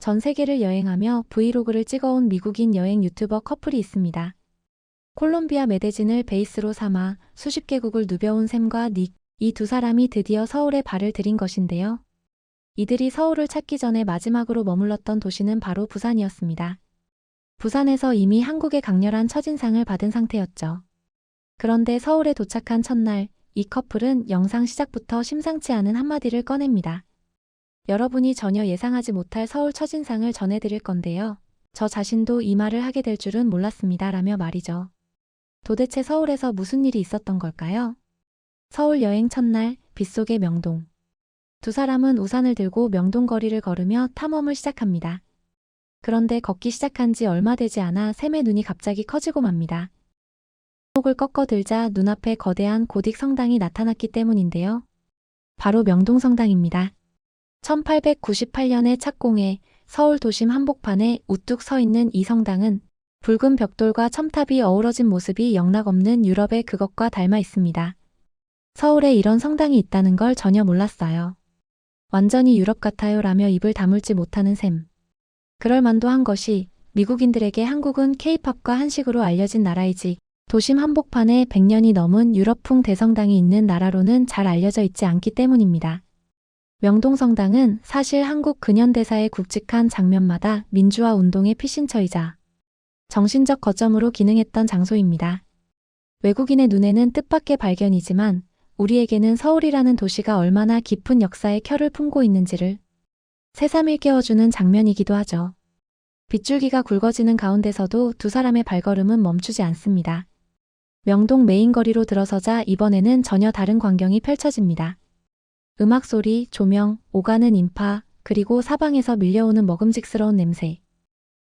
전 세계를 여행하며 브이로그를 찍어온 미국인 여행 유튜버 커플이 있습니다. 콜롬비아 메데진을 베이스로 삼아 수십 개국을 누벼온 샘과 닉, 이 두 사람이 드디어 서울에 발을 들인 것인데요. 이들이 서울을 찾기 전에 마지막으로 머물렀던 도시는 바로 부산이었습니다. 부산에서 이미 한국의 강렬한 첫인상을 받은 상태였죠. 그런데 서울에 도착한 첫날, 이 커플은 영상 시작부터 심상치 않은 한마디를 꺼냅니다. 여러분이 전혀 예상하지 못할 서울 첫인상을 전해드릴 건데요. 저 자신도 이 말을 하게 될 줄은 몰랐습니다. 라며 말이죠. 도대체 서울에서 무슨 일이 있었던 걸까요? 서울 여행 첫날, 빗속의 명동. 두 사람은 우산을 들고 명동 거리를 걸으며 탐험을 시작합니다. 그런데 걷기 시작한 지 얼마 되지 않아 샘의 눈이 갑자기 커지고 맙니다. 목을 꺾어 들자 눈앞에 거대한 고딕 성당이 나타났기 때문인데요. 바로 명동성당입니다. 1898년에 착공해 서울 도심 한복판에 우뚝 서 있는 이 성당은 붉은 벽돌과 첨탑이 어우러진 모습이 영락없는 유럽의 그것과 닮아 있습니다. 서울에 이런 성당이 있다는 걸 전혀 몰랐어요. 완전히 유럽 같아요 라며 입을 다물지 못하는 셈. 그럴 만도 한 것이 미국인들에게 한국은 K-팝과 한식으로 알려진 나라이지 도심 한복판에 100년이 넘은 유럽풍 대성당이 있는 나라로는 잘 알려져 있지 않기 때문입니다. 명동성당은 사실 한국 근현대사에 굵직한 장면마다 민주화 운동의 피신처이자 정신적 거점으로 기능했던 장소입니다. 외국인의 눈에는 뜻밖의 발견이지만 우리에게는 서울이라는 도시가 얼마나 깊은 역사의 켜를 품고 있는지를 새삼 일깨워주는 장면이기도 하죠. 빗줄기가 굵어지는 가운데서도 두 사람의 발걸음은 멈추지 않습니다. 명동 메인 거리로 들어서자 이번에는 전혀 다른 광경이 펼쳐집니다. 음악 소리, 조명, 오가는 인파, 그리고 사방에서 밀려오는 먹음직스러운 냄새.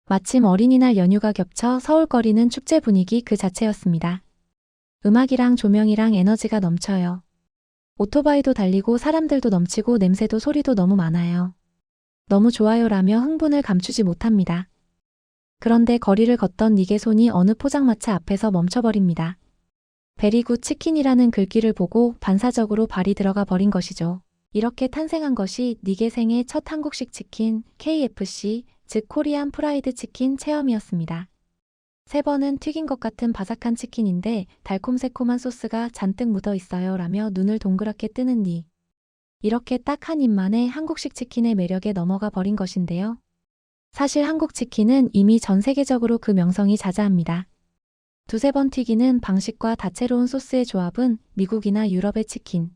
마침 어린이날 연휴가 겹쳐 서울거리는 축제 분위기 그 자체였습니다. 음악이랑 조명이랑 에너지가 넘쳐요. 오토바이도 달리고 사람들도 넘치고 냄새도 소리도 너무 많아요. 너무 좋아요 라며 흥분을 감추지 못합니다. 그런데 거리를 걷던 닉의 손이 어느 포장마차 앞에서 멈춰버립니다. 베리굿 치킨이라는 글귀를 보고 반사적으로 발이 들어가 버린 것이죠. 이렇게 탄생한 것이 닉의 생애 첫 한국식 치킨 KFC, 즉 코리안 프라이드 치킨 체험이었습니다. 세 번은 튀긴 것 같은 바삭한 치킨인데 달콤새콤한 소스가 잔뜩 묻어 있어요 라며 눈을 동그랗게 뜨는 닉. 이렇게 딱 한 입만에 한국식 치킨의 매력에 넘어가 버린 것인데요. 사실 한국 치킨은 이미 전 세계적으로 그 명성이 자자합니다. 두세 번 튀기는 방식과 다채로운 소스의 조합은 미국이나 유럽의 치킨,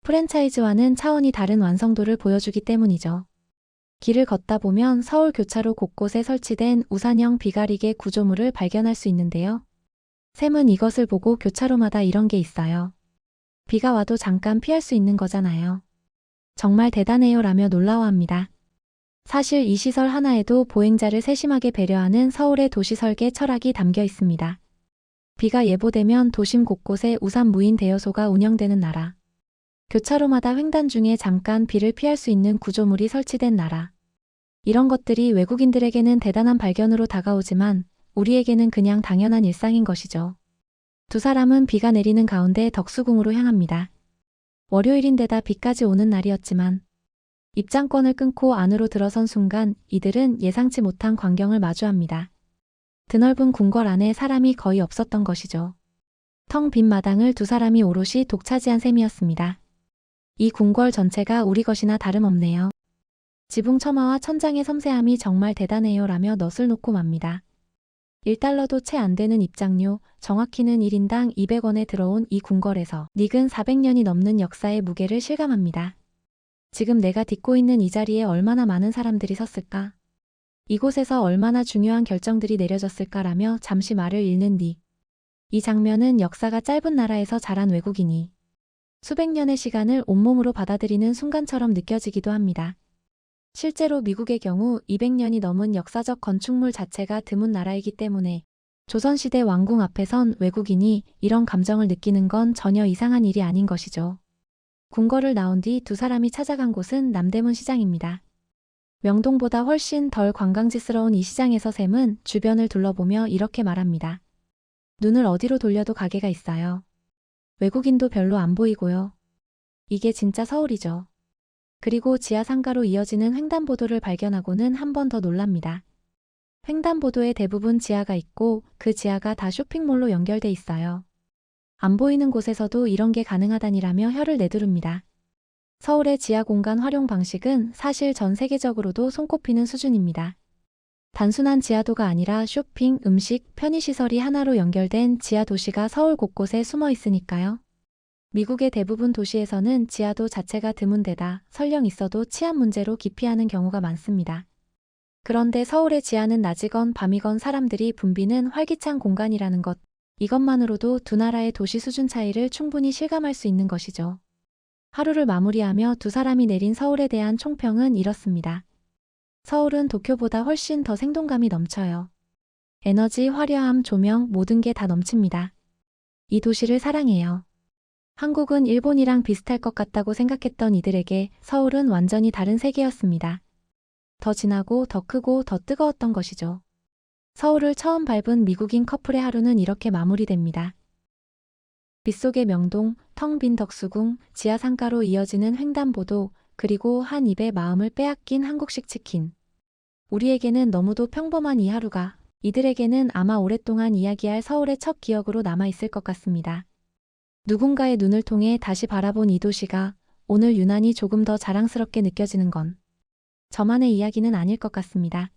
프랜차이즈와는 차원이 다른 완성도를 보여주기 때문이죠. 길을 걷다 보면 서울 교차로 곳곳에 설치된 우산형 비가리개 구조물을 발견할 수 있는데요. 샘은 이것을 보고 교차로마다 이런 게 있어요. 비가 와도 잠깐 피할 수 있는 거잖아요. 정말 대단해요 라며 놀라워합니다. 사실 이 시설 하나에도 보행자를 세심하게 배려하는 서울의 도시 설계 철학이 담겨 있습니다. 비가 예보되면 도심 곳곳에 우산 무인 대여소가 운영되는 나라. 교차로마다 횡단 중에 잠깐 비를 피할 수 있는 구조물이 설치된 나라. 이런 것들이 외국인들에게는 대단한 발견으로 다가오지만 우리에게는 그냥 당연한 일상인 것이죠. 두 사람은 비가 내리는 가운데 덕수궁으로 향합니다. 월요일인데다 비까지 오는 날이었지만 입장권을 끊고 안으로 들어선 순간 이들은 예상치 못한 광경을 마주합니다. 드넓은 궁궐 안에 사람이 거의 없었던 것이죠. 텅 빈 마당을 두 사람이 오롯이 독차지한 셈이었습니다. 이 궁궐 전체가 우리 것이나 다름없네요. 지붕 처마와 천장의 섬세함이 정말 대단해요 라며 넋을 놓고 맙니다. 1달러도 채 안 되는 입장료, 정확히는 1인당 200원에 들어온 이 궁궐에서 닉은 400년이 넘는 역사의 무게를 실감합니다. 지금 내가 딛고 있는 이 자리에 얼마나 많은 사람들이 섰을까? 이곳에서 얼마나 중요한 결정들이 내려졌을까라며 잠시 말을 잃는 닉. 이 장면은 역사가 짧은 나라에서 자란 외국인이 수백 년의 시간을 온몸으로 받아들이는 순간처럼 느껴지기도 합니다. 실제로 미국의 경우 200년이 넘은 역사적 건축물 자체가 드문 나라이기 때문에 조선시대 왕궁 앞에 선 외국인이 이런 감정을 느끼는 건 전혀 이상한 일이 아닌 것이죠. 궁궐을 나온 뒤 두 사람이 찾아간 곳은 남대문 시장입니다. 명동보다 훨씬 덜 관광지스러운 이 시장에서 샘은 주변을 둘러보며 이렇게 말합니다. 눈을 어디로 돌려도 가게가 있어요. 외국인도 별로 안 보이고요. 이게 진짜 서울이죠. 그리고 지하 상가로 이어지는 횡단보도를 발견하고는 한 번 더 놀랍니다. 횡단보도에 대부분 지하가 있고 그 지하가 다 쇼핑몰로 연결돼 있어요. 안 보이는 곳에서도 이런 게 가능하다니라며 혀를 내두릅니다. 서울의 지하 공간 활용 방식은 사실 전 세계적으로도 손꼽히는 수준입니다. 단순한 지하도가 아니라 쇼핑, 음식, 편의시설이 하나로 연결된 지하 도시가 서울 곳곳에 숨어 있으니까요. 미국의 대부분 도시에서는 지하도 자체가 드문 데다 설령 있어도 치안 문제로 기피하는 경우가 많습니다. 그런데 서울의 지하는 낮이건 밤이건 사람들이 붐비는 활기찬 공간이라는 것, 이것만으로도 두 나라의 도시 수준 차이를 충분히 실감할 수 있는 것이죠. 하루를 마무리하며 두 사람이 내린 서울에 대한 총평은 이렇습니다. 서울은 도쿄보다 훨씬 더 생동감이 넘쳐요. 에너지, 화려함, 조명, 모든 게 다 넘칩니다. 이 도시를 사랑해요. 한국은 일본이랑 비슷할 것 같다고 생각했던 이들에게 서울은 완전히 다른 세계였습니다. 더 진하고 더 크고 더 뜨거웠던 것이죠. 서울을 처음 밟은 미국인 커플의 하루는 이렇게 마무리됩니다. 빗속의 명동, 텅 빈 덕수궁, 지하 상가로 이어지는 횡단보도, 그리고 한 입에 마음을 빼앗긴 한국식 치킨. 우리에게는 너무도 평범한 이 하루가 이들에게는 아마 오랫동안 이야기할 서울의 첫 기억으로 남아있을 것 같습니다. 누군가의 눈을 통해 다시 바라본 이 도시가 오늘 유난히 조금 더 자랑스럽게 느껴지는 건 저만의 이야기는 아닐 것 같습니다.